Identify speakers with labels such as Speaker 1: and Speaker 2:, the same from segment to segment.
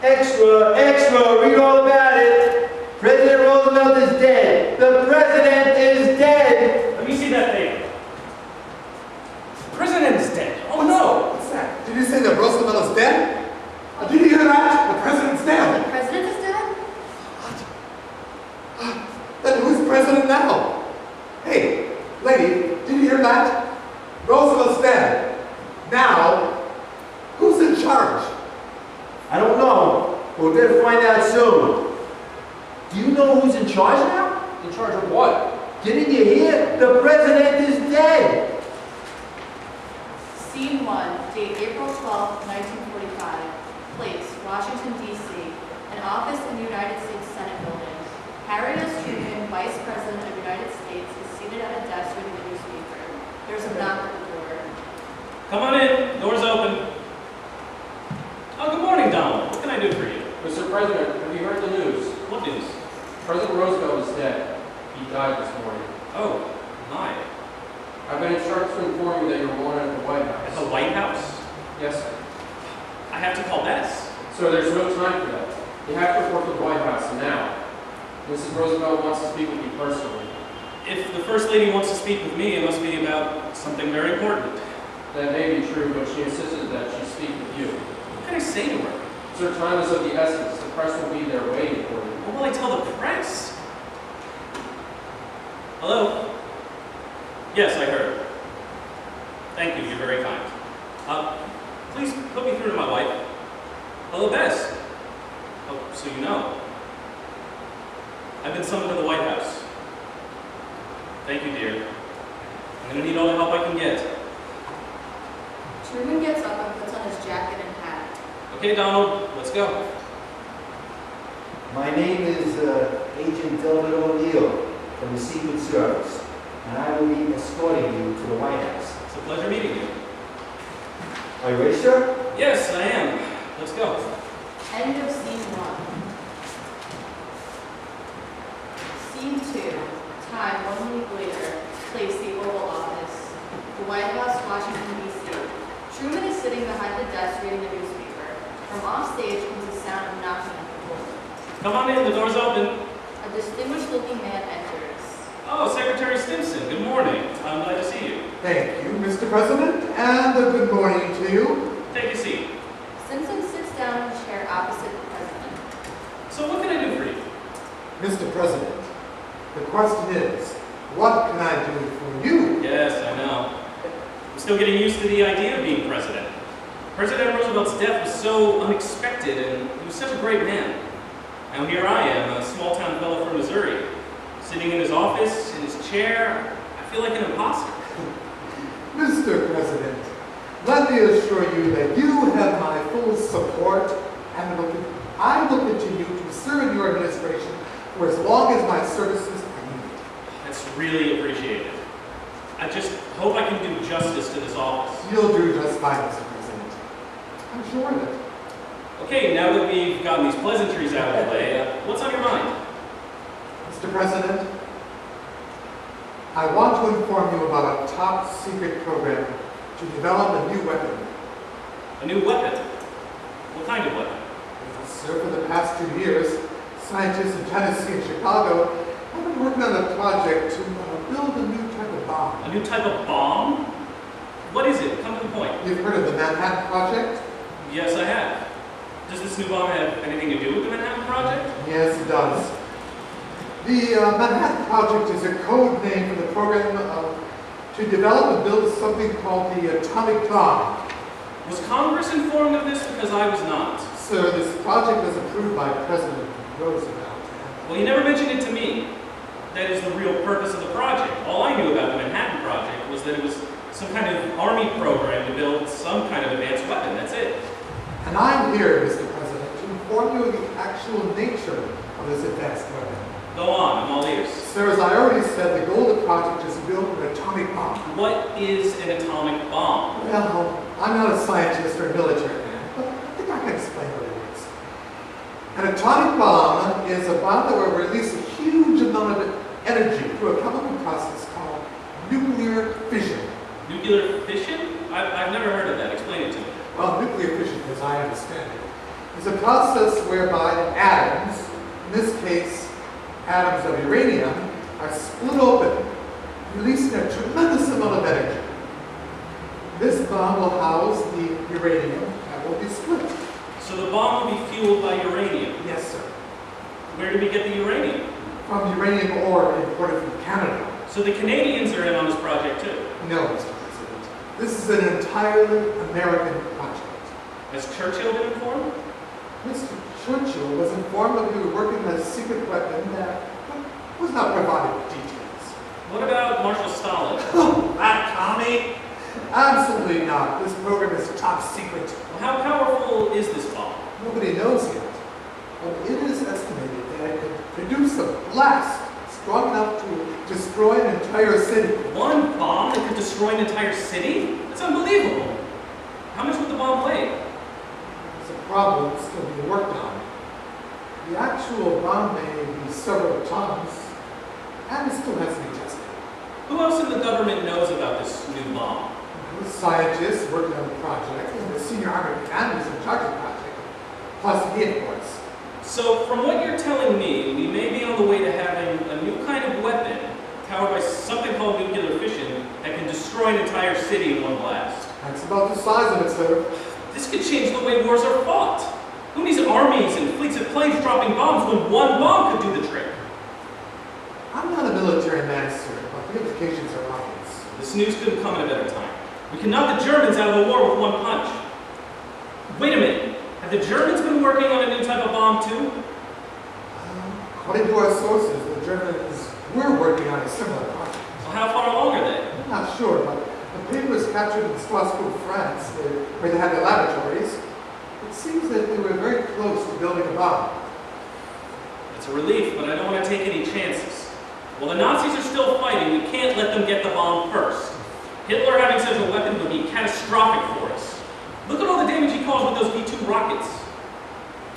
Speaker 1: Extra, extra, read all about it. President Roosevelt is dead. The president is dead.
Speaker 2: Let me see that thing. The president is dead. Oh no!
Speaker 3: What's that? Did you say that Roosevelt is dead? Did you hear that? The president's dead.
Speaker 4: The president is dead?
Speaker 3: What? Then who's president now? Hey, lady, did you hear that? Roosevelt's dead. Now, who's in charge?
Speaker 1: I don't know, but we're gonna find out soon. Do you know who's in charge now?
Speaker 2: In charge of what?
Speaker 1: Didn't you hear? The president is dead.
Speaker 4: Scene 1, date April 12, 1945. Place, Washington, D.C. An office in the United States Senate building. Harry S. Truman, Vice President of the United States, is seated at a desk reading a newspaper. There's a knock at the door.
Speaker 2: Come on in. Door's open. Oh, good morning, Donald. What can I do for you?
Speaker 5: Mr. President, have you heard the news?
Speaker 2: What news?
Speaker 5: President Roosevelt is dead. He died this morning.
Speaker 2: Oh, my.
Speaker 5: I've been instructed to inform you that you're wanted at the White House.
Speaker 2: At the White House?
Speaker 5: Yes, sir.
Speaker 2: I have to call Bess.
Speaker 5: So there's no time for that. You have to report to the White House now. Mrs. Roosevelt wants to speak with you personally.
Speaker 2: If the First Lady wants to speak with me, it must be about something very important.
Speaker 5: That may be true, but she insisted that she speak with you.
Speaker 2: What can I say to her?
Speaker 5: Sir, time is of the essence. The press will be there waiting for you.
Speaker 2: What will I tell the press? Hello? Yes, I heard. Thank you, you're very kind. Please put me through to my wife. Hello, Bess. Oh, so you know. I've been summoned to the White House. Thank you, dear. I'm going to need all the help I can get.
Speaker 4: Truman gets up and puts on his jacket and hat.
Speaker 2: Okay, Donald, let's go.
Speaker 1: My name is Agent Delbert O'Neill from the Secret Service, and I will be escorting you to the White House.
Speaker 2: It's a pleasure meeting you.
Speaker 1: Are you ready, sir?
Speaker 2: Yes, I am. Let's go.
Speaker 4: End of scene 1. Scene 2. Time 1 week later. Place, the Oval Office. The White House, Washington, D.C. Truman is sitting behind the desk reading the newspaper. From off stage comes the sound of knocking at the door.
Speaker 2: Come on in, the door's open.
Speaker 4: A distinguished-looking man enters.
Speaker 2: Oh, Secretary Stimson, good morning. I'm glad to see you.
Speaker 3: Thank you, Mr. President, and a good morning to you.
Speaker 2: Take a seat.
Speaker 4: Stimson sits down in a chair opposite the president.
Speaker 2: So what can I do for you?
Speaker 3: Mr. President, the question is, what can I do for you?
Speaker 2: Yes, I know. I'm still getting used to the idea of being president. President Roosevelt's death was so unexpected, and he was such a great man. Now here I am, a small-town fellow from Missouri, sitting in his office, in his chair. I feel like an imposter.
Speaker 3: Mr. President, let me assure you that you have my full support, and I look into you to serve in your administration for as long as my services are needed.
Speaker 2: That's really appreciated. I just hope I can do justice to this office.
Speaker 3: You'll do just fine, Mr. President. I'm sure of it.
Speaker 2: Okay, now that we've gotten these pleasantries out of the way, what's on your mind?
Speaker 3: Mr. President, I want to inform you about a top secret program to develop a new weapon.
Speaker 2: A new weapon? What kind of weapon?
Speaker 3: Sir, for the past 2 years, scientists in Tennessee and Chicago have been working on a project to build a new type of bomb.
Speaker 2: A new type of bomb? What is it? Come to the point.
Speaker 3: You've heard of the Manhattan Project?
Speaker 2: Yes, I have. Does this new bomb have anything to do with the Manhattan Project?
Speaker 3: Yes, it does. The Manhattan Project is a code name for the program to develop and build something called the atomic bomb.
Speaker 2: Was Congress informed of this? Because I was not.
Speaker 3: Sir, this project was approved by President Roosevelt.
Speaker 2: Well, you never mentioned it to me. That is the real purpose of the project. All I knew about the Manhattan Project was that it was some kind of army program to build some kind of advanced weapon. That's it.
Speaker 3: And I'm here, Mr. President, to inform you of the actual nature of this advanced weapon.
Speaker 2: Go on, I'm all ears.
Speaker 3: Sir, as I already said, the goal of the project is to build an atomic bomb.
Speaker 2: What is an atomic bomb?
Speaker 3: Well, I'm not a scientist or a military man, but I think I can explain what it is. An atomic bomb is a bomb that will release a huge amount of energy through a chemical process called nuclear fission.
Speaker 2: Nuclear fission? I've never heard of that. Explain it to me.
Speaker 3: Well, nuclear fission, as I understand it, is a process whereby atoms, in this case atoms of uranium, are split open, releasing a tremendous amount of energy. This bomb will house the uranium that will be split.
Speaker 2: So the bomb will be fueled by uranium.
Speaker 3: Yes, sir.
Speaker 2: Where do we get the uranium?
Speaker 3: From uranium ore imported from Canada.
Speaker 2: So the Canadians are in on this project too.
Speaker 3: No, Mr. President. This is an entirely American project.
Speaker 2: Has Churchill been informed?
Speaker 3: Mr. Churchill was informed that we were working on a secret weapon that was not provided with details.
Speaker 2: What about Marshal Stalin?
Speaker 3: That Tommy? Absolutely not. This program is top secret.
Speaker 2: Well, how powerful is this bomb?
Speaker 3: Nobody knows yet. But it is estimated that it could produce a blast strong enough to destroy an entire city.
Speaker 2: One bomb that could destroy an entire city? That's unbelievable. How much would the bomb weigh?
Speaker 3: It's a problem still being worked on. The actual bomb may be several tons, and it still has to be tested.
Speaker 2: Who else in the government knows about this new bomb?
Speaker 3: The scientists working on the project, and the senior army commanders in charge of the project, plus me, of course.
Speaker 2: So, from what you're telling me, we may be on the way to having a new kind of weapon powered by something called nuclear fission that can destroy an entire city in one blast.
Speaker 3: That's about the size of it, sir.
Speaker 2: This could change the way wars are fought. Who needs armies and fleets of planes dropping bombs when one bomb could do the trick?
Speaker 3: I'm not a military man, sir, but the implications are obvious.
Speaker 2: This news couldn't come at a better time. We can knock the Germans out of the war with one punch. Wait a minute. Have the Germans been working on a new type of bomb too?
Speaker 3: According to our sources, the Germans were working on a similar project.
Speaker 2: Well, how far along are they?
Speaker 3: I'm not sure, but the papers captured in Strasbourg, France, where they had their laboratories, it seems that they were very close to building a bomb.
Speaker 2: It's a relief, but I don't want to take any chances. While the Nazis are still fighting, we can't let them get the bomb first. Hitler having such a weapon would be catastrophic for us. Look at all the damage he caused with those V-2 rockets.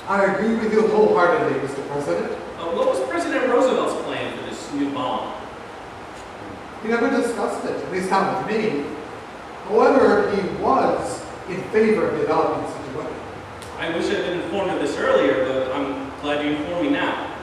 Speaker 3: I agree with you wholeheartedly, Mr. President.
Speaker 2: What was President Roosevelt's plan for this new bomb?
Speaker 3: He never discussed it, at least not with me. However, he was in favor of developing such a weapon.
Speaker 2: I wish I'd been informed of this earlier, but I'm glad you informed me now.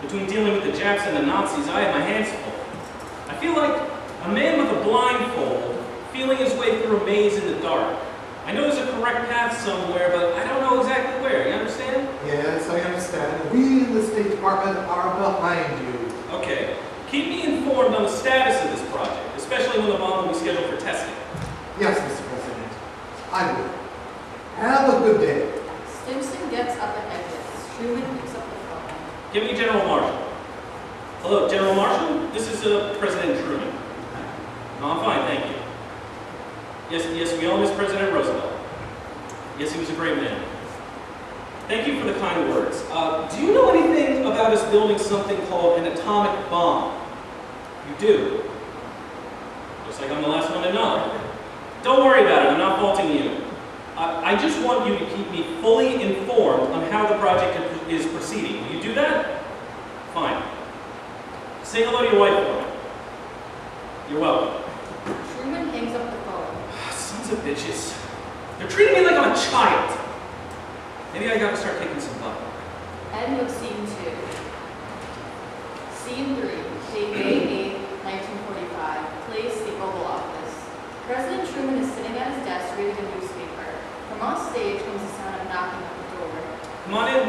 Speaker 2: Between dealing with the Japs and the Nazis, I had my hands full. I feel like a man with a blindfold, feeling his way through a maze in the dark. I know there's a correct path somewhere, but I don't know exactly where. You understand?
Speaker 3: Yes, I understand. We in the State Department are behind you.
Speaker 2: Okay. Keep me informed on the status of this project, especially when the bomb will be scheduled for testing.
Speaker 3: Yes, Mr. President. I will. Have a good day.
Speaker 4: Stimson gets up and exits. Truman picks up the phone.
Speaker 2: Give me General Marshall. Hello, General Marshall? This is President Truman. No, I'm fine, thank you. Yes, we all miss President Roosevelt. Yes, he was a great man. Thank you for the kind words. Do you know anything about us building something called an atomic bomb? You do? Looks like I'm the last one to know. Don't worry about it, I'm not faulting you. I just want you to keep me fully informed on how the project is proceeding. Will you do that? Fine. Say hello to your wife for me. You're welcome.
Speaker 4: Truman hangs up the phone.
Speaker 2: Sons of bitches. They're treating me like I'm a child. Maybe I gotta start taking some blood.
Speaker 4: End of scene 2. Scene 3, date May 8, 1945, place the Oval Office. President Truman is sitting at his desk reading a newspaper. From off stage comes the sound of knocking at the door.
Speaker 2: Come on in.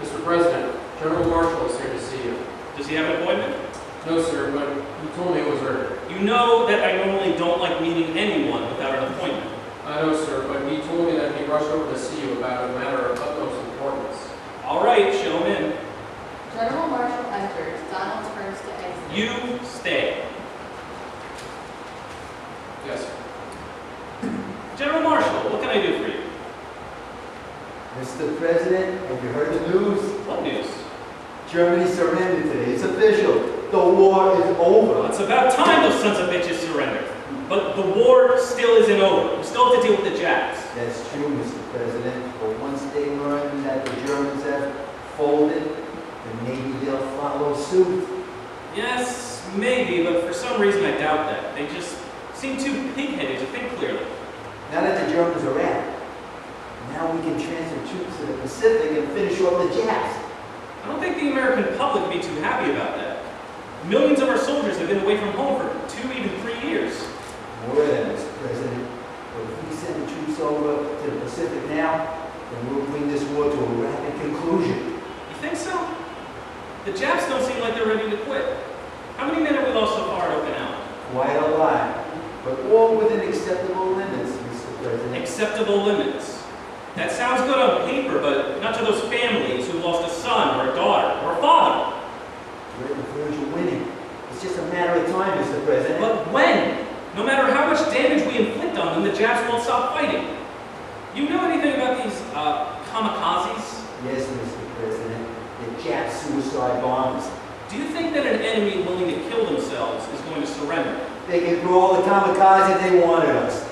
Speaker 5: Mr. President, General Marshall is here to see you.
Speaker 2: Does he have an appointment?
Speaker 5: No, sir, but he told me it was urgent.
Speaker 2: You know that I normally don't like meeting anyone without an appointment.
Speaker 5: I know, sir, but he told me that he rushed over to see you about a matter of utmost importance.
Speaker 2: All right, show him in.
Speaker 4: General Marshall enters. Donald turns to exit.
Speaker 2: You stay.
Speaker 5: Yes, sir.
Speaker 2: General Marshall, what can I do for you?
Speaker 1: Mr. President, have you heard the news?
Speaker 2: What news?
Speaker 1: Germany surrendered today. It's official. The war is over.
Speaker 2: Well, it's about time those sons of bitches surrendered. But the war still isn't over. We still have to deal with the Japs.
Speaker 1: That's true, Mr. President. But once they learn that the Germans have folded, then maybe they'll follow suit.
Speaker 2: Yes, maybe, but for some reason I doubt that. They just seem too pig-headed to think clearly.
Speaker 1: Now that the Germans are out, Now we can transfer troops to the Pacific and finish off the Japs.
Speaker 2: I don't think the American public would be too happy about that. Millions of our soldiers have been away from home for 2, even 3 years.
Speaker 1: More than, Mr. President. But if we send the troops over to the Pacific now, then we'll bring this war to a rapid conclusion.
Speaker 2: You think so? The Japs don't seem like they're ready to quit. How many men have we lost so far at Okinawa?
Speaker 1: Quite a lot, but all within acceptable limits, Mr. President.
Speaker 2: Acceptable limits. That sounds good on paper, but not to those families who lost a son or a daughter or a father.
Speaker 1: We're on the verge of winning. It's just a matter of time, Mr. President.
Speaker 2: But when? No matter how much damage we inflict on them, the Japs won't stop fighting. You know anything about these kamikazes?
Speaker 1: Yes, Mr. President. The Jap suicide bombers.
Speaker 2: Do you think that an enemy willing to kill themselves is going to surrender?
Speaker 1: They can throw all the kamikazes they want at us.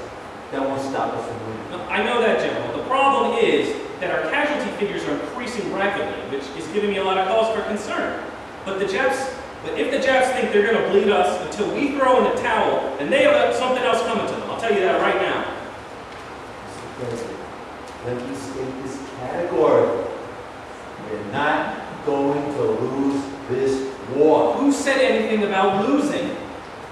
Speaker 1: That won't stop us from winning.
Speaker 2: No, I know that, General. The problem is that our casualty figures are increasing rapidly, which is giving me a lot of cause for concern. But if the Japs think they're going to bleed us until we throw in the towel, then they have something else coming to them. I'll tell you that right now.
Speaker 1: Mr. President, let me state this categorically. We're not going to lose this war.
Speaker 2: Who said anything about losing?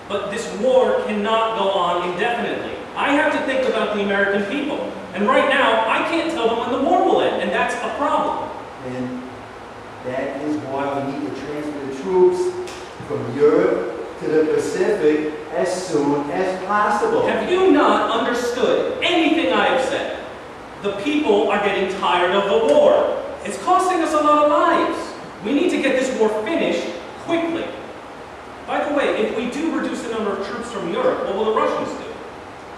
Speaker 2: But this war cannot go on indefinitely. I have to think about the American people. And right now, I can't tell them when the war will end, and that's a problem.
Speaker 1: And that is why we need to transfer the troops from Europe to the Pacific as soon as possible.
Speaker 2: Have you not understood anything I have said? The people are getting tired of the war. It's costing us a lot of lives. We need to get this war finished quickly. By the way, if we do reduce the number of troops from Europe, what will the Russians do?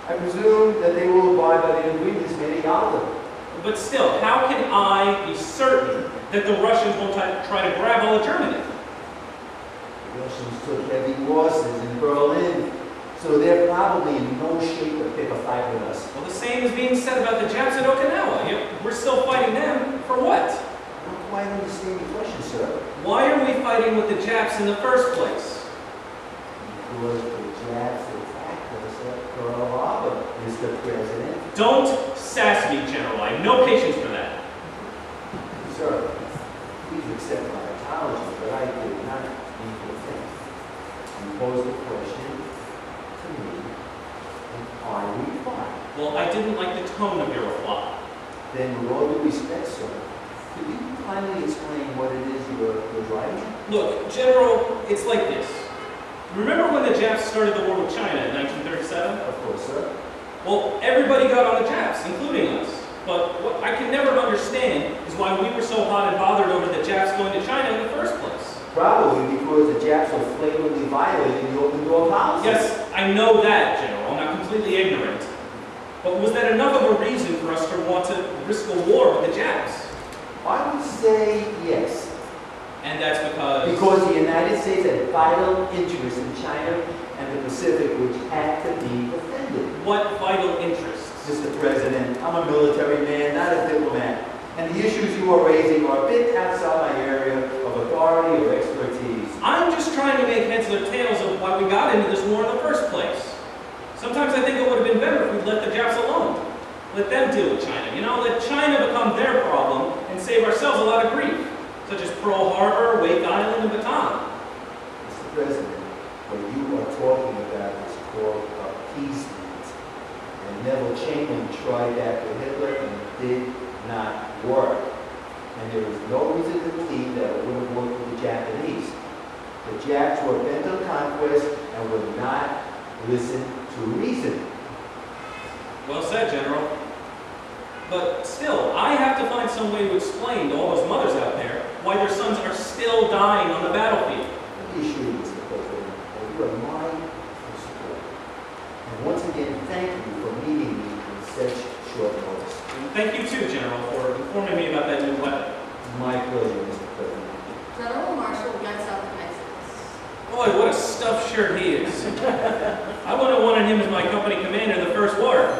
Speaker 1: I presume that they will abide by the agreements made at Yalta.
Speaker 2: But still, how can I be certain that the Russians won't try to grab all of Germany?
Speaker 1: The Russians took heavy losses in Berlin, so they're probably in no shape to pick a fight with us.
Speaker 2: Well, the same is being said about the Japs at Okinawa. We're still fighting them for what?
Speaker 1: I don't quite understand your question, sir.
Speaker 2: Why are we fighting with the Japs in the first place?
Speaker 1: Because the Japs attacked us at Pearl Harbor, Mr. President.
Speaker 2: Don't sass me, General. I have no patience for that.
Speaker 1: Sir, please accept my apology, but I did not mean to offend. You posed a question to me, and I replied.
Speaker 2: Well, I didn't like the tone of your reply.
Speaker 1: Then, with all due respect, sir, could you kindly explain what it is you're driving?
Speaker 2: Look, General, it's like this. Remember when the Japs started the war with China in 1937?
Speaker 1: Of course, sir.
Speaker 2: Well, everybody got on the Japs, including us. But what I can never understand is why we were so hot and bothered over the Japs going to China in the first place.
Speaker 1: Probably because the Japs were flagrantly violating the open door policy.
Speaker 2: Yes, I know that, General. I'm not completely ignorant. But was that enough of a reason for us to want to risk a war with the Japs?
Speaker 1: I would say yes.
Speaker 2: And that's because...
Speaker 1: Because the United States had vital interests in China and the Pacific which had to be defended.
Speaker 2: What vital interests?
Speaker 1: Mr. President, I'm a military man, not a diplomat. And the issues you are raising are a bit outside my area of authority or expertise.
Speaker 2: I'm just trying to make heads or tails of why we got into this war in the first place. Sometimes I think it would have been better if we'd let the Japs alone. Let them deal with China. You know, let China become their problem and save ourselves a lot of grief, such as Pearl Harbor, Wake Island, and Bataan.
Speaker 1: Mr. President, what you are talking about is called appeasement. And Neville Chamberlain tried that with Hitler and it did not work. And there is no reason to believe that it would have worked with the Japanese. The Japs were bent on conquest and would not listen to reason.
Speaker 2: Well said, General. But still, I have to find some way to explain to all those mothers out there why their sons are still dying on the battlefield.
Speaker 1: Let me assure you, Mr. President, that you are mine for support. And once again, thank you for meeting me in such short notice.
Speaker 2: And thank you too, General, for informing me about that new weapon.
Speaker 1: My pleasure, Mr. President.
Speaker 4: General Marshall gets up and exits.
Speaker 2: Boy, what a stuffed shirt he is. I would have wanted him as my company commander in the First War.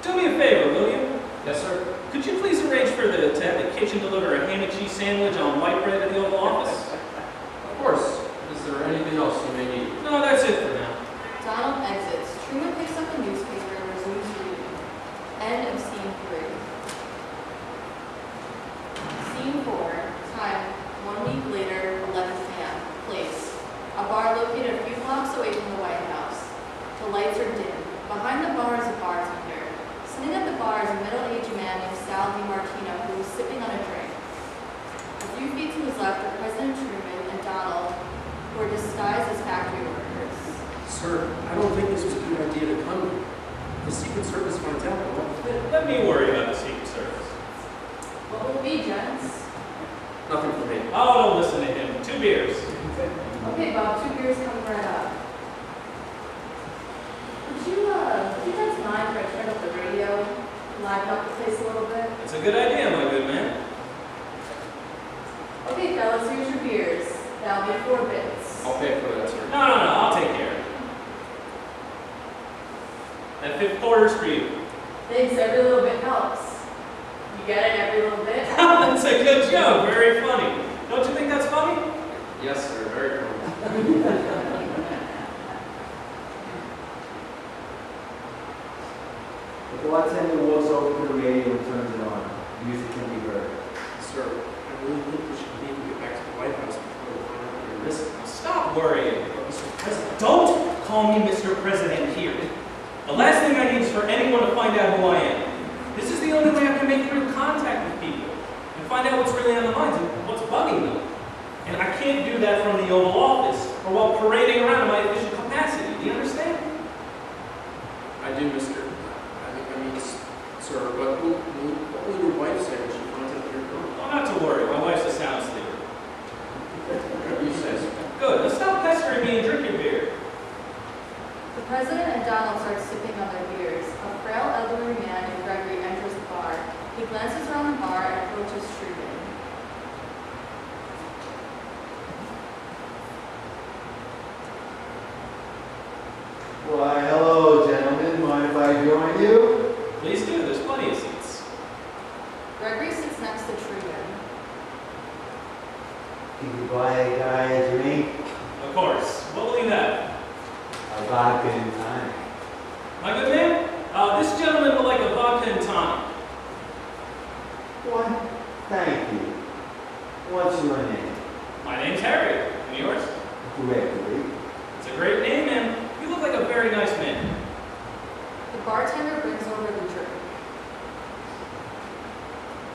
Speaker 2: Do me a favor, will you?
Speaker 5: Yes, sir.
Speaker 2: Could you please arrange to have the kitchen deliver a ham and cheese sandwich on white bread at the Oval Office?
Speaker 5: Of course. Is there anything else you may need?
Speaker 2: No, that's it for now.
Speaker 4: Donald exits. Truman picks up a newspaper and resumes reading. End of scene 3. The lights are dim. Behind the bar is a bartender. Sitting at the bar is a middle-aged man named Sal DiMartino who is sipping on a drink. A few feet to his left are President Truman and Donald, who are disguised as factory workers.
Speaker 5: Sir, I don't think this was a good idea to come here. The Secret Service finds out what
Speaker 2: Let me worry about the Secret Service.
Speaker 4: What will it be, gents?
Speaker 5: Nothing for me.
Speaker 2: Oh, don't listen to him. 2 beers.
Speaker 4: Okay, Bob, 2 beers coming right up. Would you guys mind if I turn up the radio, liven up the place a little bit?
Speaker 2: It's a good idea, my good man.
Speaker 4: Okay, fellas, here's your beers. That'll be 4 bits.
Speaker 5: I'll pay for that, sir.
Speaker 2: No, I'll take care of it. That 5th quarter's for you.
Speaker 4: Thanks, every little bit helps. You get it, every little bit?
Speaker 2: That's a good joke. Very funny. Don't you think that's funny?
Speaker 5: Yes, sir. Very cool.
Speaker 1: The bartender walks over to the radio and turns it on. Music can be heard.
Speaker 5: Sir, I really think we should leave and get back to the White House before we find out what you're missing.
Speaker 2: Now stop worrying, Mr. President. Don't call me Mr. President here. The last thing I need is for anyone to find out who I am. This is the only way I can make real contact with people and find out what's really on their minds and what's bugging them. And I can't do that from the Oval Office or while parading around in my official capacity. Do you understand?
Speaker 5: I do, Mr. Sir, what will your wife say when she finds out that you're gone?
Speaker 2: Oh, not to worry. My wife's a sound sleeper.
Speaker 5: You say so.
Speaker 2: Good. Now stop pestering me and drink your beer.
Speaker 4: The president and Donald start sipping on their beers. A frail elderly man named Gregory enters the bar. He glances around the bar and approaches Truman.
Speaker 1: Why, hello, gentlemen. Mind if I join you?
Speaker 2: Please do. There's plenty of seats.
Speaker 4: Gregory sits next to Truman.
Speaker 1: Can you buy a guy a drink?
Speaker 2: Of course. What will you have?
Speaker 1: A vodka and tonic.
Speaker 2: My good man, this gentleman would like a vodka and tonic.
Speaker 1: What? Thank you. What's your name?
Speaker 2: My name's Harry. And yours?
Speaker 1: Gregory.
Speaker 2: It's a great name, and you look like a very nice man.
Speaker 4: The bartender brings over the drink.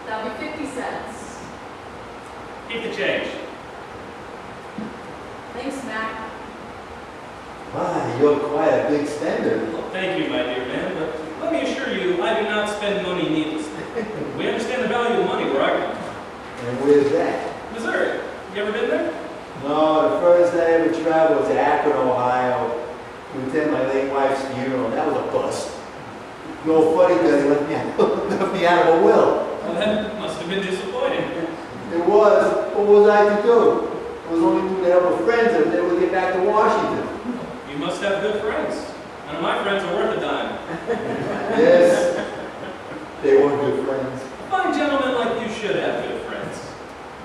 Speaker 4: That'll be 50 cents.
Speaker 2: Keep the change.
Speaker 4: Thanks, Mac.
Speaker 1: My, you're quite a big spender.
Speaker 2: Well, thank you, my dear man, but let me assure you, I do not spend money needlessly. We understand the value of money where I come from.
Speaker 1: And where's that?
Speaker 2: Missouri. You ever been there?
Speaker 1: No, the furthest I ever traveled was to Akron, Ohio, to attend my late wife's funeral. That was a bust. No funny because he left me out of a will.
Speaker 2: Well, that must have been disappointing.
Speaker 1: It was. What was I to do? I was only through the help of friends if they would get back to Washington.
Speaker 2: You must have good friends. None of my friends are worth a dime.
Speaker 1: Yes, they were good friends.
Speaker 2: A fine gentleman like you should have good friends.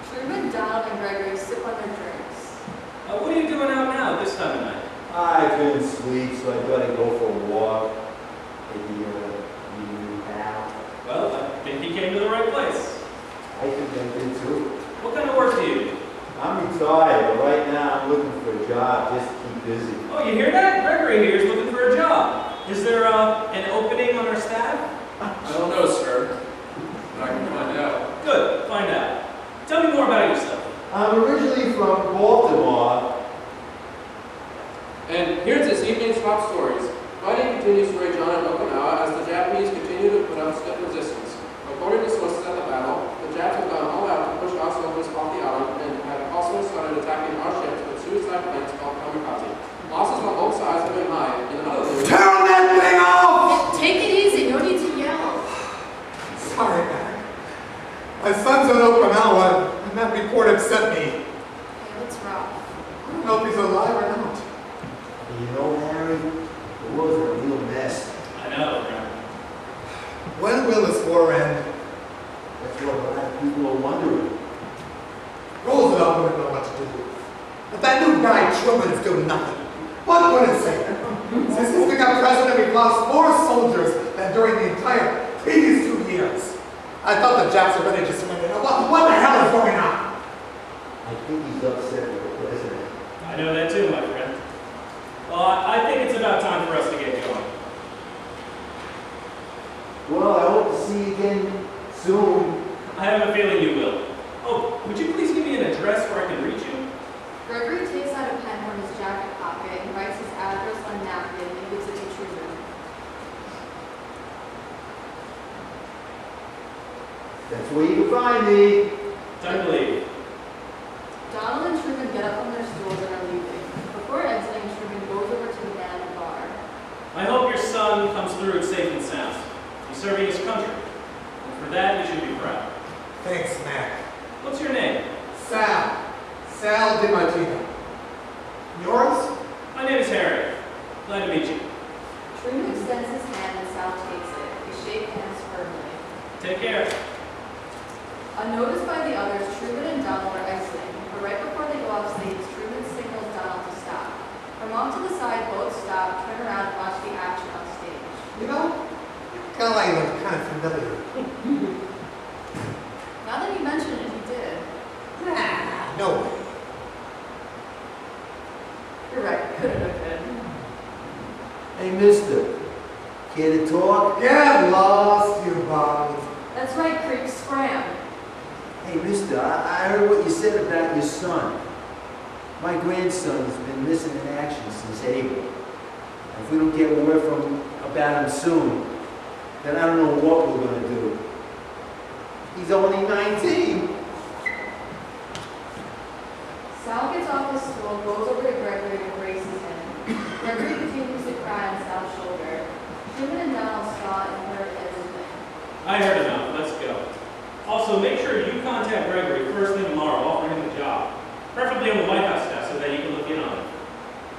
Speaker 4: Truman, Donald, and Gregory sip on their drinks.
Speaker 2: What are you doing out now this time of night?
Speaker 1: I couldn't sleep, so I thought I'd go for a walk. Maybe you pal.
Speaker 2: Well, I think he came to the right place.
Speaker 1: I think I did too.
Speaker 2: What kind of work do you do?
Speaker 1: I'm retired, but right now I'm looking for a job just to keep busy.
Speaker 2: Oh, you hear that? Gregory here is looking for a job. Is there an opening on our staff?
Speaker 5: I don't know, sir. But I can find out.
Speaker 2: Good, find out. Tell me more about yourself.
Speaker 1: I'm originally from Baltimore.
Speaker 5: And here's this evening's top stories. Fighting continues to rage on in Okinawa as the Japanese continue to put up stiff resistance. According to sources at the battle, the Japs have gone all out to push our soldiers off the island and have also started attacking our ships with suicide planes called kamikaze. Losses on both sides have been high. In other news,
Speaker 1: Turn that thing off!
Speaker 4: Take it easy, no need to yell.
Speaker 3: Sorry, Mac. My son's in Okinawa, and that report upset me.
Speaker 4: Okay, what's wrong?
Speaker 3: I don't know if he's alive or not.
Speaker 1: You know, Harry, the world's a real mess.
Speaker 2: I know, Grandma.
Speaker 3: When will this war end?
Speaker 1: That's what a lot of people are wondering.
Speaker 3: Roosevelt wouldn't know what to do. But that new guy, Truman, is doing nothing. What would it say? Since he's become president, we've lost more soldiers than during the entire previous 2 years. I thought the Japs were ready to surrender. Now, what the hell is going on?
Speaker 1: I think he's upset with the president.
Speaker 2: I know that too, my friend. Well, I think it's about time for us to get going.
Speaker 1: Well, I hope to see you again soon.
Speaker 2: I have a feeling you will. Oh, would you please give me an address where I can reach you?
Speaker 4: Gregory takes out a pen from his jacket pocket and writes his address on a napkin and gives it to Truman.
Speaker 1: That's where you can find me.
Speaker 2: Time to leave.
Speaker 4: Donald and Truman get up from their stools and are leaving. Before exiting, Truman goes over to the man at the bar.
Speaker 2: I hope your son comes through it safe and sound. He's serving his country. And for that, you should be proud.
Speaker 3: Thanks, Mac.
Speaker 2: What's your name?
Speaker 3: Sal. Sal DiMartino. Yours?
Speaker 2: My name is Harry. Glad to meet you.
Speaker 4: Truman extends his hand and Sal takes it. They shake hands firmly.
Speaker 2: Take care.
Speaker 4: Unnoticed by the others, Truman and Donald are exiting, but right before they go off stage, Truman signals Donald to stop. From off to the side, both stop, turn around, and watch the action on stage.
Speaker 3: You know, that guy looked kind of familiar.
Speaker 4: Now that you mention it, he did.
Speaker 3: Nah, no way.
Speaker 4: You're right, couldn't have been.
Speaker 1: Hey, mister. Care to talk?
Speaker 3: Get lost, you bum.
Speaker 4: That's right, creep, scram.
Speaker 1: Hey, mister, I heard what you said about your son. My grandson's been missing in action since April. And if we don't get word from him about him soon, then I don't know what we're going to do. He's only 19.
Speaker 4: Sal gets off his stool, goes over to Gregory and embraces him. Gregory continues to cry on Sal's shoulder. Truman and Donald saw and heard everything.
Speaker 2: I heard enough. Let's go. Also, make sure you contact Gregory first thing tomorrow, offer him a job. Preferably on the White House staff so that you can look in on him.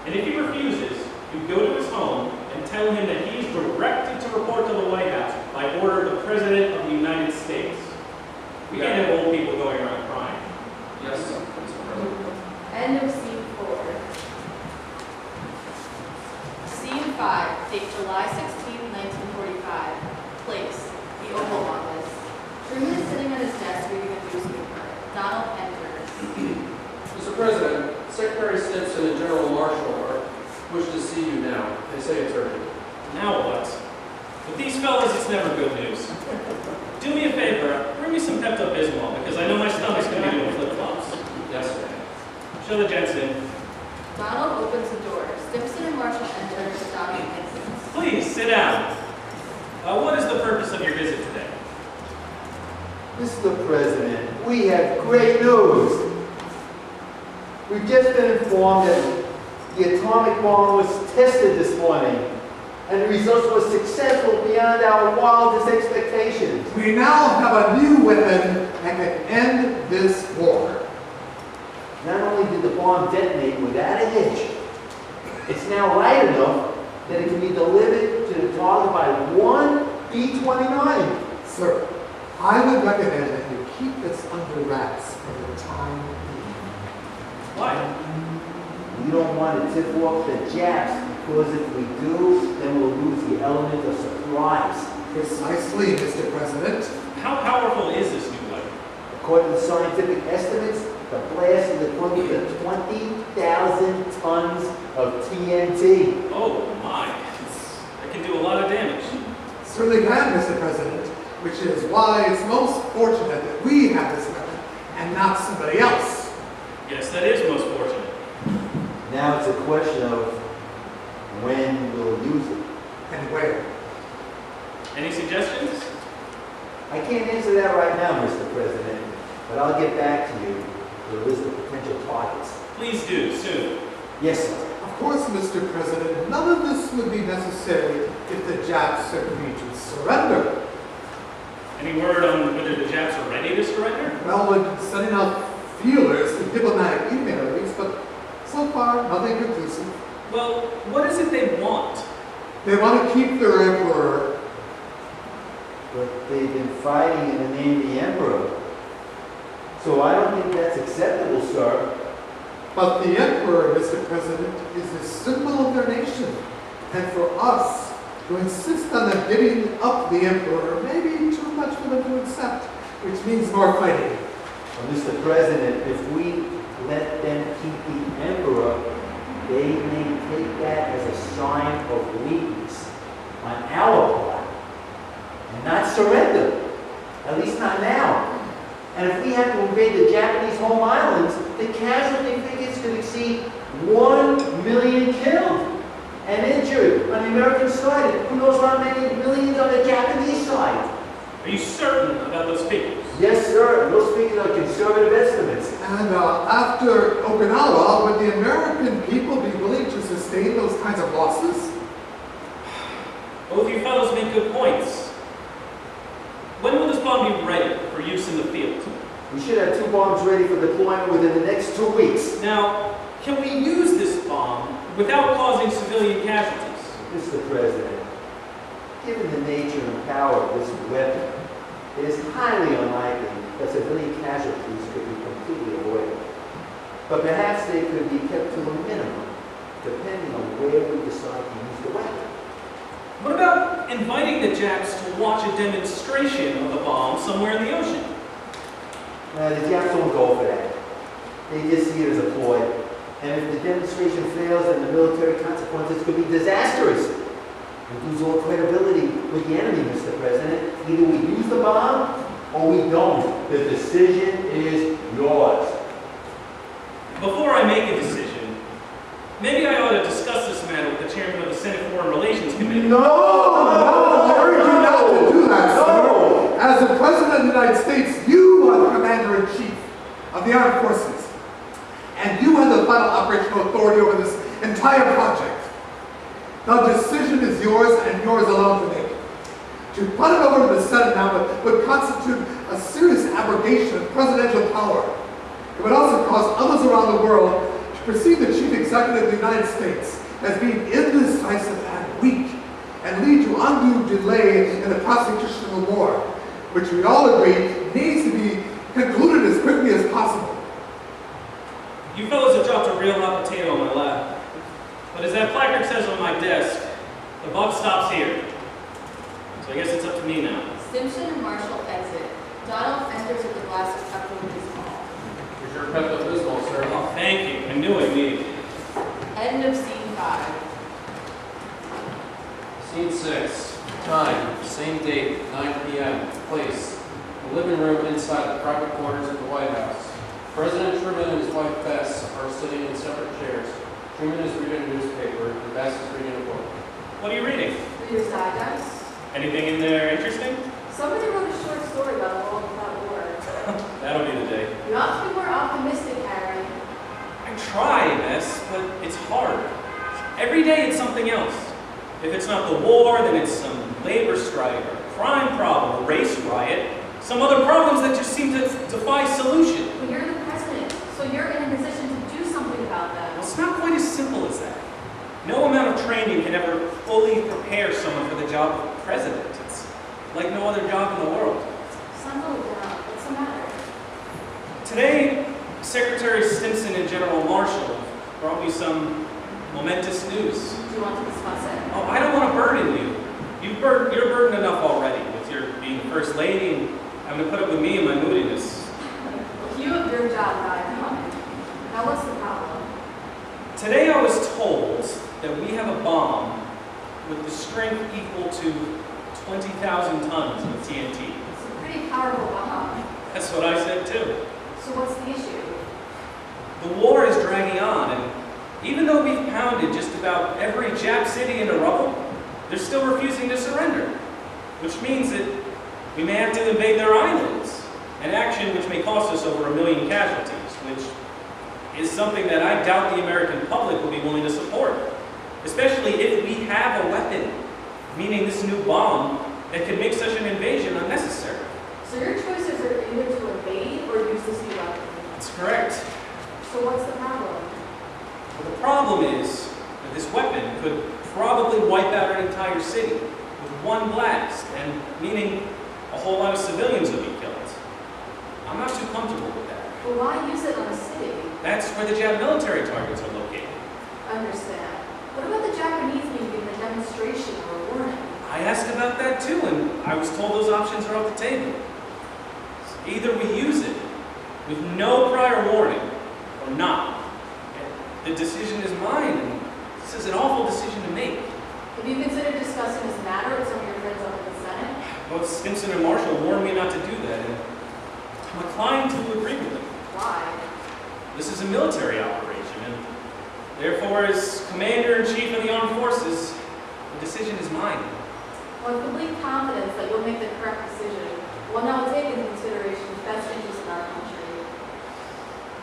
Speaker 2: And if he refuses, you go to his home and tell him that he's directed to report to the White House by order of the President of the United States. We can't have old people going around crying.
Speaker 5: Yes, Mr. President.
Speaker 4: End of scene 4. Scene 5, date July 16, 1945. Place, the Oval Office. Truman is sitting at his desk reading a newspaper. Donald enters.
Speaker 5: Mr. President, Secretary Stimson and General Marshall wish to see you now. They say it's urgent.
Speaker 2: Now what? With these fellas, it's never good news. Do me a favor, bring me some Pepto-Bismol, because I know my stomach's going to be doing flip-flops.
Speaker 5: Yes, sir.
Speaker 2: Show the gents in.
Speaker 4: Donald opens the door. Stimson and Marshall enter. Donald exits.
Speaker 2: Please, sit down. What is the purpose of your visit today?
Speaker 1: Mr. President, we have great news. We've just been informed that the atomic bomb was tested this morning, and the results were successful beyond our wildest expectations.
Speaker 3: We now have a new weapon that can end this war.
Speaker 1: Not only did the bomb detonate without a hitch, it's now light enough that it can be delivered to the target by one B-29.
Speaker 3: Sir, I would recommend that you keep this under wraps for the time being.
Speaker 2: Why?
Speaker 1: We don't want to tip off the Japs, because if we do, then we'll lose the element of surprise.
Speaker 3: Precisely, Mr. President.
Speaker 2: How powerful is this new weapon?
Speaker 1: According to scientific estimates, the blast is equivalent to 20,000 tons of TNT.
Speaker 2: Oh my. That can do a lot of damage.
Speaker 3: Certainly can, Mr. President, which is why it's most fortunate that we have this weapon and not somebody else.
Speaker 2: Yes, that is most fortunate.
Speaker 1: Now it's a question of when we'll use it.
Speaker 3: And where?
Speaker 2: Any suggestions?
Speaker 1: I can't answer that right now, Mr. President, but I'll get back to you with a list of potential targets.
Speaker 2: Please do, soon.
Speaker 1: Yes, sir.
Speaker 3: Of course, Mr. President, none of this would be necessary if the Japs agreed to surrender.
Speaker 2: Any word on whether the Japs are ready to surrender?
Speaker 3: Well, we've been sending out feelers and diplomatic emailings, but so far, nothing conclusive.
Speaker 2: Well, what is it they want?
Speaker 3: They want to keep their emperor.
Speaker 1: But they've been fighting in the name of the Emperor. So I don't think that's acceptable, sir.
Speaker 3: But the emperor, Mr. President, is the symbol of their nation. And for us to insist on them giving up the emperor may be too much for them to accept, which means more fighting.
Speaker 1: Well, Mr. President, if we let them keep the Emperor, they may take that home islands, the casualty figures could exceed 1 million killed and injured on the American side. Who knows how many millions on the Japanese side?
Speaker 2: Are you certain about those figures?
Speaker 1: Yes, sir. Those figures are conservative estimates.
Speaker 3: And after Okinawa, would the American people be willing to sustain those kinds of losses?
Speaker 2: Both you fellows make good points. When will this bomb be ready for use in the field?
Speaker 1: We should have 2 bombs ready for deployment within the next 2 weeks.
Speaker 2: Now, can we use this bomb without causing civilian casualties?
Speaker 1: Mr. President, given the nature and power of this weapon, it is highly unlikely that civilian casualties could be completely avoided. But perhaps they could be kept to a minimum, depending on where we decide to use the weapon.
Speaker 2: What about inviting the Japs to watch a demonstration of the bomb somewhere in the ocean?
Speaker 1: The Japs don't go for that. They just see it as a ploy. And if the demonstration fails, then the military consequences could be disastrous. We lose all credibility with the enemy, Mr. President. Either we use the bomb or we don't. The decision is yours.
Speaker 2: Before I make a decision, maybe I ought to discuss this matter with the chairman of the Senate Foreign Relations Committee.
Speaker 3: No, I urge you not to do that, sir. As the President of the United States, you are the Commander-in-Chief of the Armed Forces. And you have the final operational authority over this entire project. The decision is yours and yours alone to make. To put it over to the Senate now would constitute a serious abrogation of presidential power. It would also cause others around the world to perceive the Chief Executive of the United States as being indecisive and weak, and lead to undue delay in the prosecution of the war, which we all agree needs to be concluded as quickly as possible.
Speaker 2: You fellows have dropped a real hot potato on my lap. But as that placard says on my desk, the buck stops here. So I guess it's up to me now.
Speaker 4: Simpson and Marshall exit. Donald enters with a glass of Pepto-Bismol.
Speaker 5: Here's your Pepto-Bismol, sir.
Speaker 2: Oh, thank you. I knew I needed it.
Speaker 4: End of scene 5.
Speaker 5: Scene 6. Time, same date, 9 p.m. Place, the living room inside the private quarters of the White House. President Truman and his wife Bess are sitting in separate chairs. Truman is reading a newspaper, and Bess is reading a book.
Speaker 2: What are you reading?
Speaker 4: Reader's Digest.
Speaker 2: Anything in there interesting?
Speaker 4: Somebody wrote a short story about a world without war.
Speaker 2: That'll be the day.
Speaker 4: You ought to be more optimistic, Harry.
Speaker 2: I try, Bess, but it's hard. Every day it's something else. If it's not the war, then it's some labor strike, or crime problem, a race riot, some other problems that just seem to defy solution.
Speaker 4: But you're the president, so you're in a position to do something about that.
Speaker 2: Well, it's not quite as simple as that. No amount of training can ever fully prepare someone for the job of president. It's like no other job in the world.
Speaker 4: Sound a little down. What's the matter?
Speaker 2: Today, Secretary Stimson and General Marshall brought me some momentous news.
Speaker 4: Do you want to discuss it?
Speaker 2: Oh, I don't want to burden you. You're burdened enough already with your being First Lady and having to put up with me and my moodiness.
Speaker 4: You have your job, and I don't. Now what's the problem?
Speaker 2: Today I was told that we have a bomb with the strength equal to 20,000 tons of TNT.
Speaker 4: It's a pretty powerful bomb.
Speaker 2: That's what I said too.
Speaker 4: So what's the issue?
Speaker 2: The war is dragging on, and even though we've pounded just about every Jap city into rubble, they're still refusing to surrender, which means that we may have to invade their islands, an action which may cost us over 1 million casualties, which is something that I doubt the American public will be willing to support, especially if we have a weapon, meaning this new bomb that could make such an invasion unnecessary.
Speaker 4: So your choices are either to invade or use this new weapon.
Speaker 2: That's correct.
Speaker 4: So what's the problem?
Speaker 2: Well, the problem is that this weapon could probably wipe out an entire city with one blast, and meaning a whole lot of civilians would be killed. I'm not too comfortable with that.
Speaker 4: But why use it on a city?
Speaker 2: That's where the Jap military targets are located.
Speaker 4: I understand. What about the Japanese needing a demonstration or a warning?
Speaker 2: I asked about that too, and I was told those options are off the table. Either we use it with no prior warning or not. The decision is mine, and this is an awful decision to make.
Speaker 4: Have you considered discussing this matter with some of your friends up in the Senate?
Speaker 2: Both Stimson and Marshall warned me not to do that, and I'm inclined to agree with them.
Speaker 4: Why?
Speaker 2: This is a military operation, and therefore, as Commander-in-Chief of the Armed Forces, the decision is mine.
Speaker 4: Well, with complete confidence that you'll make the correct decision, one that will take into consideration the best interests in our country.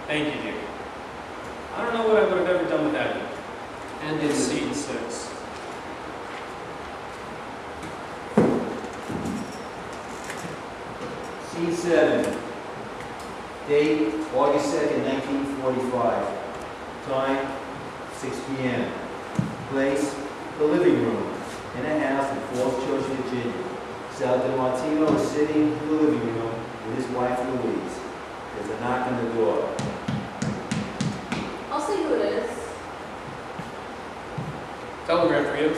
Speaker 2: Thank you, dear. I don't know what I would have ever done without you.
Speaker 5: And in seat 6.
Speaker 1: C7, date August 2nd, 1945. Time 6 p.m. Place, the living room in a house in Falls Church, Virginia. Sal DiMartino is sitting in the living room with his wife Louise. There's a knock on the door.
Speaker 4: I'll see who it is.
Speaker 2: Telegram for you.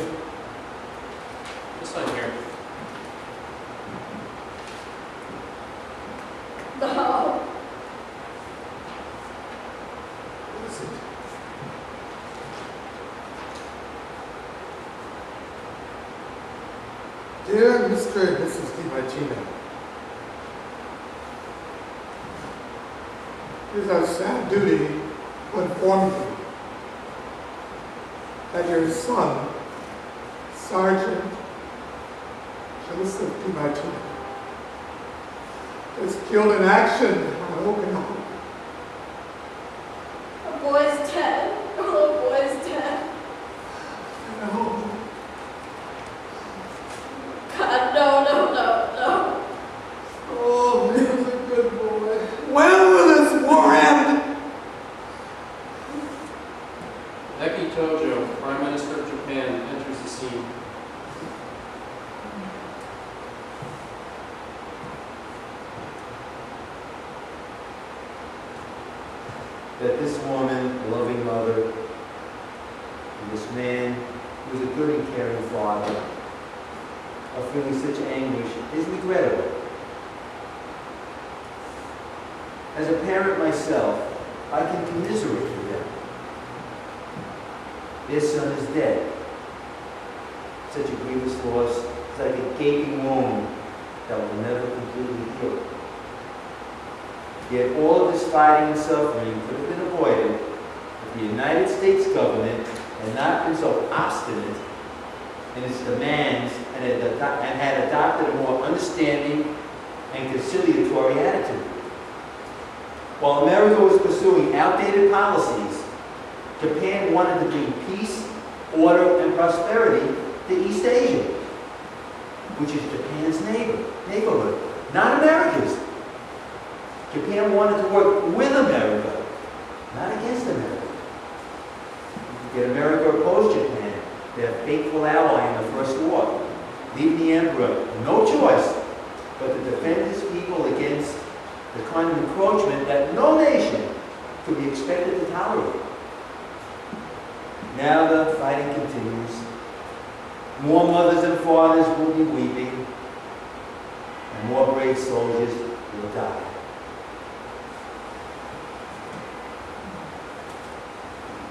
Speaker 2: Just sign here.
Speaker 4: No.
Speaker 3: What is it? Dear Mr. and Mrs. DiMartino, it is our sad duty to inform you that your son, Sergeant Joseph DiMartino, was killed in action on Okinawa.
Speaker 4: A boy's dead. A little boy's dead.
Speaker 3: No.
Speaker 4: God, no.
Speaker 3: Oh, he was a good boy. When will this war end?
Speaker 5: Eki Tojo, Prime Minister of Japan, enters the scene.
Speaker 1: That this woman, a loving mother, and this man, who was a good and caring father, are feeling such anguish is regrettable. As a parent myself, I can commiserate with them. Their son is dead. Such a grievous loss is like a gaping wound that will never completely heal. Yet all of this fighting and suffering could have been avoided if the United States government had not been so obstinate in its demands and had adopted a more understanding and conciliatory attitude. While America was pursuing outdated policies, Japan wanted to bring peace, order, and prosperity to East Asia, which is Japan's neighborhood, not America's. Japan wanted to work with America, not against America. Yet America opposed Japan, their faithful ally in the First War, leaving the emperor no choice but to defend his people against the kind of encroachment that no nation could be expected to tolerate. Now the fighting continues. More mothers and fathers will be weeping, and more brave soldiers will die.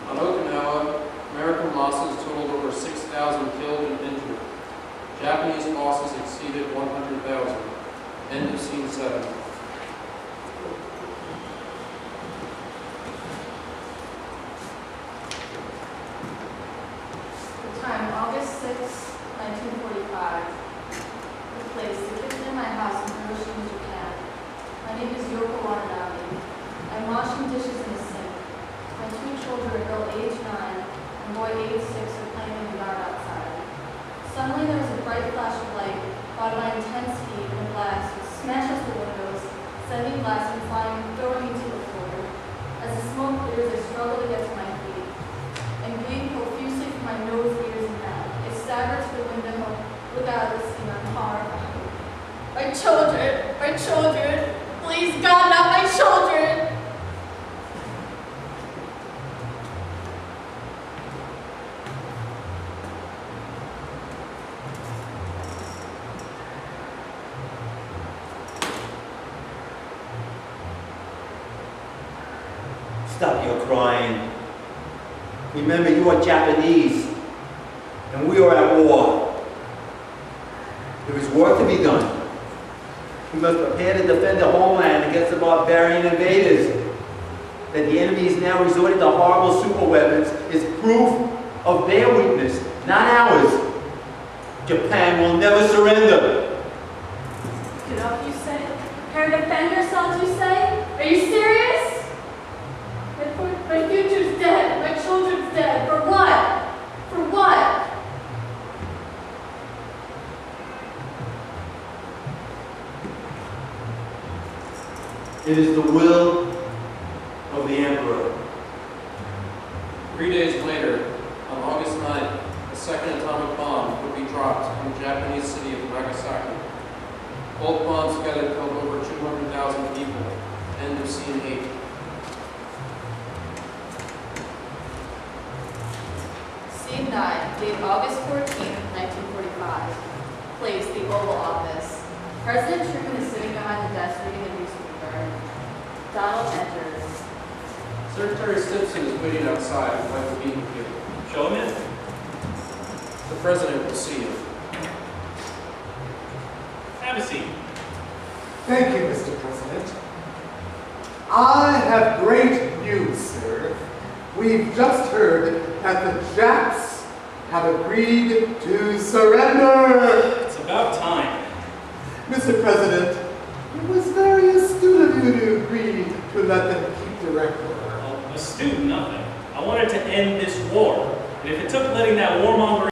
Speaker 5: On Okinawa, American losses totaled over 6,000 killed and injured. Japanese losses exceeded 100,000. End of scene 7.
Speaker 4: The time, August 6, 1945. The place, the kitchen in my house in Hiroshima, Japan. My name is Yoko Watanabe. I'm washing dishes in the sink. My 2 children, girl age 9 and boy age 6, are playing in the yard outside. Suddenly there was a bright flash of light, followed by intense heat and a blast which smashes the windows, sending glass and flying, throwing me to the floor. As the smoke clears, I struggle to get to my feet, and bleed profusely from my nose, ears, and mouth. I stagger to the window, look out at the scene, I'm horrified. My children, please God, not my children!
Speaker 1: Stop your crying. Remember, you are Japanese, and we are at war. There is work to be done. We must prepare to defend the homeland against the barbarian invaders that the enemy is now resorting to horrible superweapons is proof of their weakness, not ours. Japan will never surrender.
Speaker 4: Get up, you say? Prepare to defend yourselves, you say? Are you serious? My future's dead. My children's dead. For what? For what?
Speaker 1: It is the will of the Emperor.
Speaker 5: 3 days later, on August 9th, a second atomic bomb would be dropped on the Japanese city of Nagasaki. Both bombs together killed over 200,000 people. End of Scene 8.
Speaker 4: Scene 9, date August 14th, 1945. Place, the Oval Office. President Truman is sitting behind the desk reading a newspaper. Donald enters.
Speaker 5: Secretary Stimson is waiting outside and would like to meet with you.
Speaker 2: Show him in.
Speaker 5: The President will see you.
Speaker 2: Have a seat.
Speaker 3: Thank you, Mr. President. I have great news, sir. We've just heard that the Japs have agreed to surrender.
Speaker 2: It's about time.
Speaker 3: Mr. President, it was very astute of you to agree to let them keep the record.
Speaker 2: Well, astute, nothing. I wanted to end this war. And if it took letting that warmonger